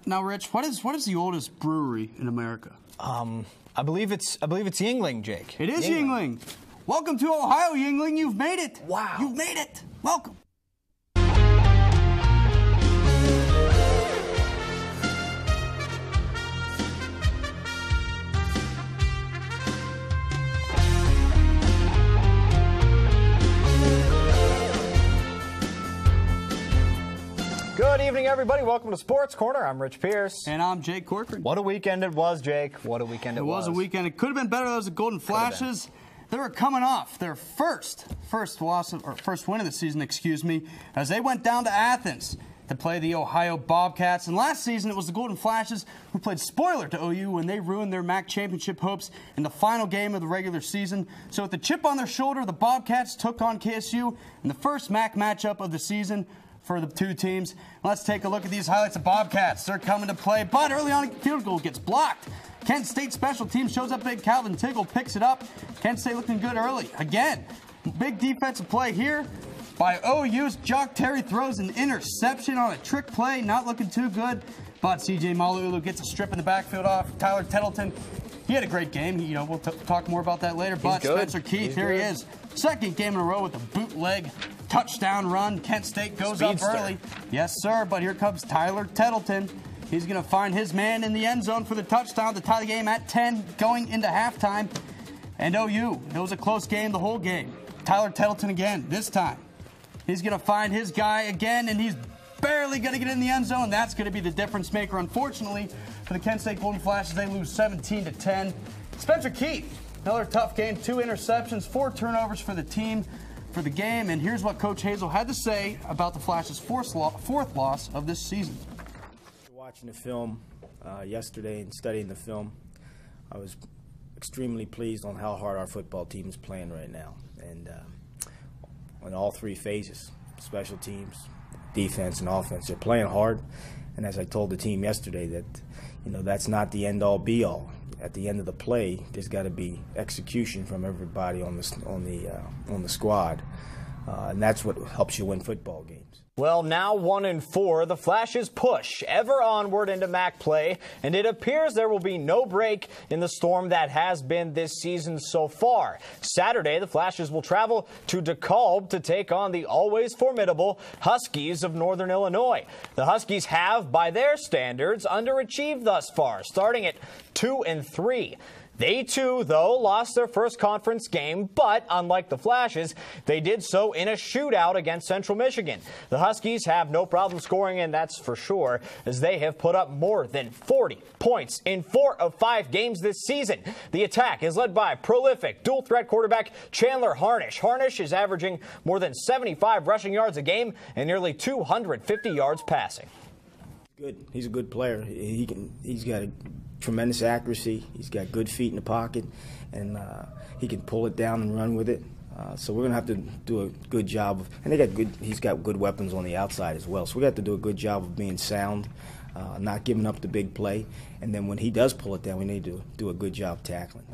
Now, Rich, what is the oldest brewery in America? I believe it's Yuengling, Jake. It is Yuengling. Welcome to Ohio, Yuengling. You've made it. Wow. You've made it. Welcome. Good evening, everybody. Welcome to Sports Corner. I'm Rich Pierce. And I'm Jake Corcoran. What a weekend it was, Jake. What a weekend it was. It was a weekend. It could have been better. Those Golden Flashes. They were coming off their first win of the season, as they went down to Athens to play the Ohio Bobcats. And last season, it was the Golden Flashes who played spoiler to OU when they ruined their MAC championship hopes in the final game of the regular season. So with the chip on their shoulder, the Bobcats took on KSU in the first MAC matchup of the season for the two teams. Let's take a look at these highlights of Bobcats. They're coming to play, but early on, a field goal gets blocked. Kent State special team shows up big. Calvin Tiggle picks it up. Kent State looking good early. Again, big defensive play here by OU's. Jock Terry throws an interception on a trick play. Not looking too good, but CJ Malulu gets a strip in the backfield off. Tyler Tettleton, he had a great game. We'll talk more about that later. But Spencer Keith, here he is. Second game in a row with a bootleg touchdown run. Kent State goes up early. Yes, sir, but here comes Tyler Tettleton. He's going to find his man in the end zone for the touchdown to tie the game at 10 going into halftime. And OU, it was a close game the whole game. Tyler Tettleton again, this time. He's going to find his guy again, and he's barely going to get in the end zone. That's going to be the difference maker. Unfortunately, for the Kent State Golden Flashes, they lose 17-10. Spencer Keith, another tough game. 2 interceptions, 4 turnovers for the team for the game. And here's what Coach Hazel had to say about the Flashes' fourth loss of this season. Watching the film yesterday and studying the film, I was extremely pleased on how hard our football team is playing right now. And on all 3 phases, special teams, defense, and offense, they're playing hard. And as I told the team yesterday, that that's not the end-all, be-all. At the end of the play, there's got to be execution from everybody on the squad, and that's what helps you win football games. Well, now 1-4, the Flashes push ever onward into MAC play, and it appears there will be no break in the storm that has been this season so far. Saturday, the Flashes will travel to DeKalb to take on the always formidable Huskies of Northern Illinois. The Huskies have, by their standards, underachieved thus far, starting at 2-3. They, too, though, lost their first conference game, but unlike the Flashes, they did so in a shootout against Central Michigan. The Huskies have no problem scoring, and that's for sure, as they have put up more than 40 points in 4 of 5 games this season. The attack is led by prolific dual-threat quarterback Chandler Harnish. Harnish is averaging more than 75 rushing yards a game and nearly 250 yards passing. Good. He's a good player. He's got a tremendous accuracy. He's got good feet in the pocket, and he can pull it down and run with it. So we're going to have to do a good job and he's got good weapons on the outside as well. So we have to do a good job of being sound, not giving up the big play. And then when he does pull it down, we need to do a good job tackling.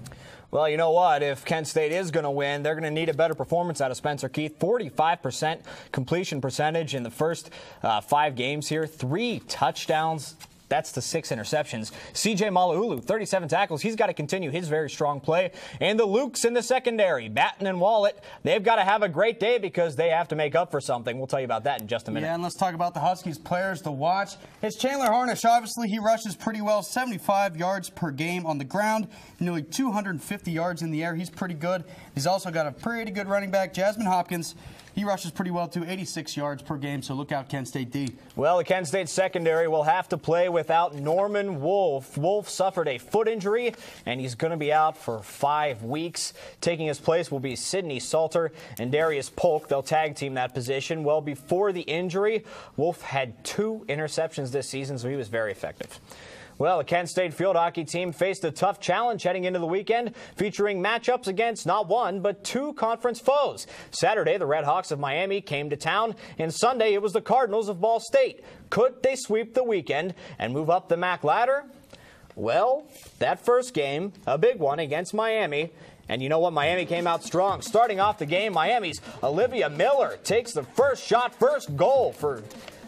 Well, you know what? If Kent State is going to win, they're going to need a better performance out of Spencer Keith. 45% completion percentage in the first 5 games here. 3 touchdowns. That's the 6 interceptions. CJ Malulu, 37 tackles. He's got to continue his very strong play. And the Lukes in the secondary, Batten and Wallet, they've got to have a great day because they have to make up for something. We'll tell you about that in just a minute. Yeah, and let's talk about the Huskies players to watch. It's Chandler Harnish. Obviously, he rushes pretty well, 75 yards per game on the ground, nearly 250 yards in the air. He's pretty good. He's also got a pretty good running back, Jasmine Hopkins. He rushes pretty well, too, 86 yards per game, so look out, Kent State D. Well, the Kent State secondary will have to play without Norman Wolf. Wolf suffered a foot injury, and he's going to be out for 5 weeks. Taking his place will be Sidney Salter and Darius Polk. They'll tag team that position. Well, before the injury, Wolf had 2 interceptions this season, so he was very effective. Well, the Kent State field hockey team faced a tough challenge heading into the weekend, featuring matchups against not 1, but 2 conference foes. Saturday, the Red Hawks of Miami came to town, and Sunday it was the Cardinals of Ball State. Could they sweep the weekend and move up the MAC ladder? Well, that first game, a big one against Miami, and you know what? Miami came out strong. Starting off the game, Miami's Olivia Miller takes the first shot, first goal for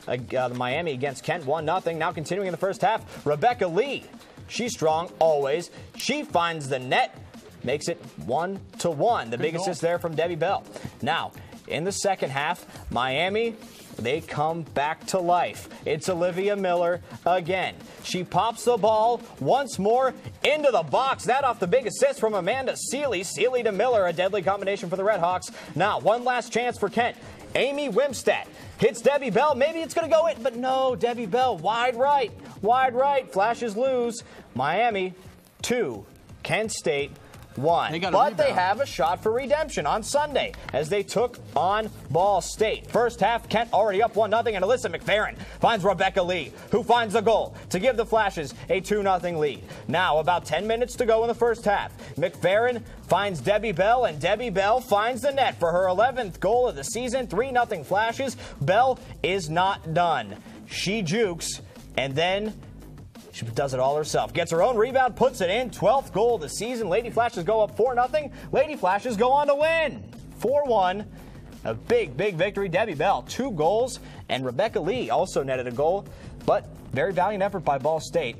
Miami against Kent, 1-0. Now continuing in the first half, Rebecca Lee. She's strong, always. She finds the net, makes it 1-1. The big assist there from Debbie Bell. Now, in the second half, Miami, they come back to life. It's Olivia Miller again. She pops the ball once more into the box. That off the big assist from Amanda Seeley. Seeley to Miller, a deadly combination for the Redhawks. Now, one last chance for Kent. Amy Wimstadt hits Debbie Bell. Maybe it's going to go in, but no, Debbie Bell, wide right. Wide right. Flashes lose. Miami 2, Kent State 1. But they have a shot for redemption on Sunday as they took on Ball State. First half, Kent already up 1-0, and Alyssa McFerrin finds Rebecca Lee, who finds the goal to give the Flashes a 2-0 lead. Now, about 10 minutes to go in the first half. McFerrin finds Debbie Bell, and Debbie Bell finds the net for her 11th goal of the season. 3-0 Flashes. Bell is not done. She jukes, and then she does it all herself. Gets her own rebound, puts it in. 12th goal of the season. Lady Flashes go up 4-0. Lady Flashes go on to win 4-1. A big, big victory. Debbie Bell, 2 goals, and Rebecca Lee also netted a goal. But very valiant effort by Ball State,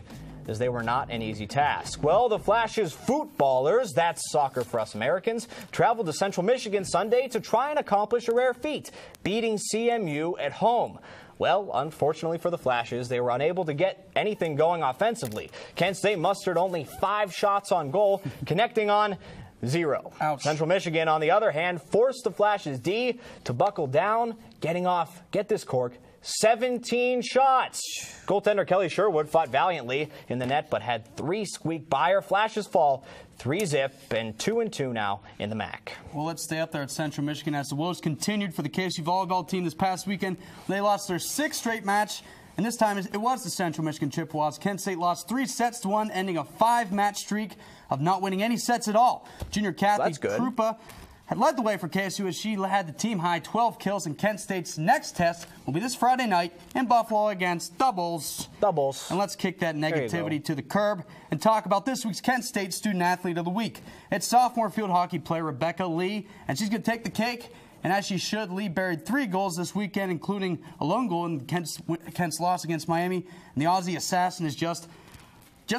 as they were not an easy task. Well, the Flashes footballers, that's soccer for us Americans, traveled to Central Michigan Sunday to try and accomplish a rare feat, beating CMU at home. Well, unfortunately for the Flashes, they were unable to get anything going offensively. Kent State mustered only 5 shots on goal, connecting on 0. Ouch. Central Michigan, on the other hand, forced the Flashes D to buckle down, getting off, get this, Cork, 17 shots. Goaltender Kelly Sherwood fought valiantly in the net, but had 3 squeak by her. Flashes fall 3-0 and 2-2 now in the MAC. Well, let's stay up there at Central Michigan as the woes continued for the KSU volleyball team this past weekend. They lost their 6th straight match, and this time it was the Central Michigan Chippewas. Kent State lost 3-1, ending a 5-match streak of not winning any sets at all. Junior Kathy Krupa had led the way for KSU as she had the team-high 12 kills, and Kent State's next test will be this Friday night in Buffalo against Doubles. And let's kick that negativity to the curb and talk about this week's Kent State Student-Athlete of the Week. It's sophomore field hockey player Rebecca Lee, and she's going to take the cake, and as she should. Lee buried 3 goals this weekend, including a lone goal in Kent's loss against Miami, and the Aussie assassin is just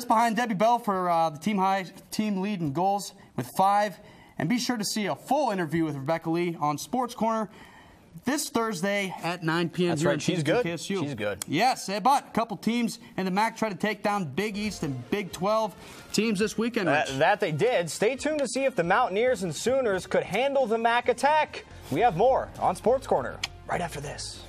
behind Debbie Bell for the team lead in goals with 5. And be sure to see a full interview with Rebecca Lee on Sports Corner this Thursday at 9 p.m. That's right. She's good. KSU. She's good. Yes, but a couple teams in the MAC try to take down Big East and Big 12 teams this weekend. That they did. Stay tuned to see if the Mountaineers and Sooners could handle the MAC attack. We have more on Sports Corner right after this.